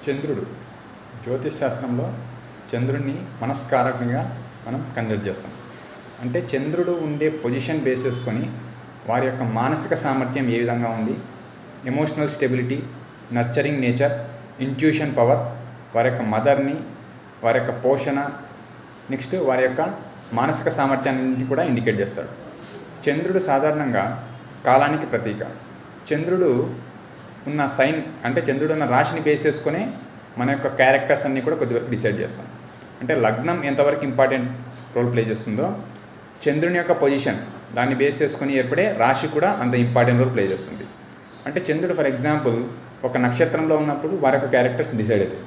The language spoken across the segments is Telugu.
చంద్రుడు జ్యోతిష్ శాస్త్రంలో చంద్రుడిని మనస్కారకంగా మనం కన్సిడర్ చేస్తాం. అంటే చంద్రుడు ఉండే పొజిషన్ బేస్ చేసుకొని వారి యొక్క మానసిక సామర్థ్యం ఏ విధంగా ఉంది, emotional stability, nurturing nature, intuition power, వారి యొక్క మదర్ని, వారి యొక్క పోషణ, నెక్స్ట్ వారి యొక్క మానసిక సామర్థ్యాన్ని కూడా ఇండికేట్ చేస్తాడు. చంద్రుడు సాధారణంగా కాలానికి ప్రతీక. చంద్రుడు ఉన్న సైన్ అంటే చంద్రుడు ఉన్న రాశిని బేస్ చేసుకునే మన యొక్క క్యారెక్టర్స్ అన్నీ కూడా కొద్దివరకు డిసైడ్ చేస్తాం. అంటే లగ్నం ఎంతవరకు ఇంపార్టెంట్ రోల్ ప్లే చేస్తుందో చంద్రుని యొక్క పొజిషన్ దాన్ని బేస్ చేసుకుని ఏర్పడే రాశి కూడా అంత ఇంపార్టెంట్ రోల్ ప్లే చేస్తుంది. అంటే చంద్రుడు ఫర్ ఎగ్జాంపుల్ ఒక నక్షత్రంలో ఉన్నప్పుడు వారి యొక్క క్యారెక్టర్స్ డిసైడ్ అవుతాయి.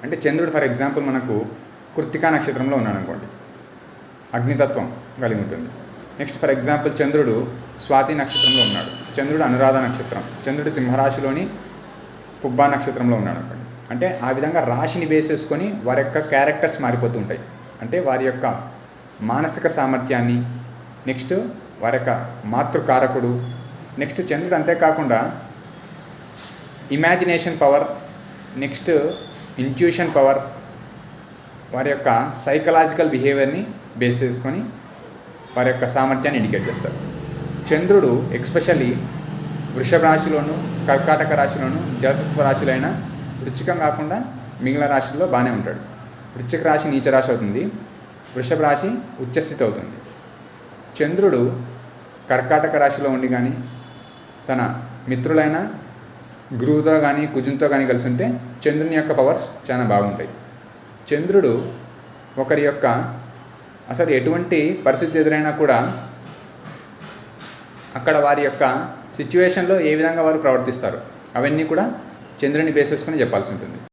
అంటే చంద్రుడు ఫర్ ఎగ్జాంపుల్ మనకు కృత్తికా నక్షత్రంలో ఉన్నాడు అనుకోండి, అగ్నితత్వం కలిగి ఉంటుంది. నెక్స్ట్ ఫర్ ఎగ్జాంపుల్ చంద్రుడు స్వాతి నక్షత్రంలో ఉన్నాడు, చంద్రుడు అనురాధ నక్షత్రం, చంద్రుడు సింహరాశిలోని పుబ్బా నక్షత్రంలో ఉన్నాడు అనుకోండి. అంటే ఆ విధంగా రాశిని బేస్ చేసుకొని వారి యొక్క క్యారెక్టర్స్ మారిపోతూ ఉంటాయి. అంటే వారి యొక్క మానసిక సామర్థ్యాన్ని, నెక్స్ట్ వారి యొక్క మాతృకారకుడు, నెక్స్ట్ చంద్రుడు అంతేకాకుండా imagination power, next intuition power, వారి యొక్క సైకలాజికల్ బిహేవియర్ని బేస్ చేసుకొని వారి యొక్క సామర్థ్యాన్ని ఇండికేట్ చేస్తారు. చంద్రుడు ఎక్స్పెషల్లీ వృషభ రాశిలోను, కర్కాటక రాశిలోను, జలతత్వ రాశులైన వృశ్చికం కాకుండా మిగిలిన రాశుల్లో బాగానే ఉంటాడు. వృశ్చిక రాశి నీచ రాశి అవుతుంది, వృషభ రాశి ఉచ్చస్థితి అవుతుంది. చంద్రుడు కర్కాటక రాశిలో ఉండి కానీ తన మిత్రులైన గురువుతో కానీ కుజునితో కానీ కలిసి ఉంటే చంద్రుని యొక్క పవర్స్ చాలా బాగుంటాయి. చంద్రుడు ఒకరి యొక్క అసలు ఎటువంటి పరిస్థితి ఎదురైనా కూడా అక్కడ వారి యొక్క సిచ్యువేషన్లో ఏ విధంగా వారు ప్రవర్తిస్తారు అవన్నీ కూడా చంద్రుని బేస్ చేసుకొని చెప్పాల్సి ఉంటుంది.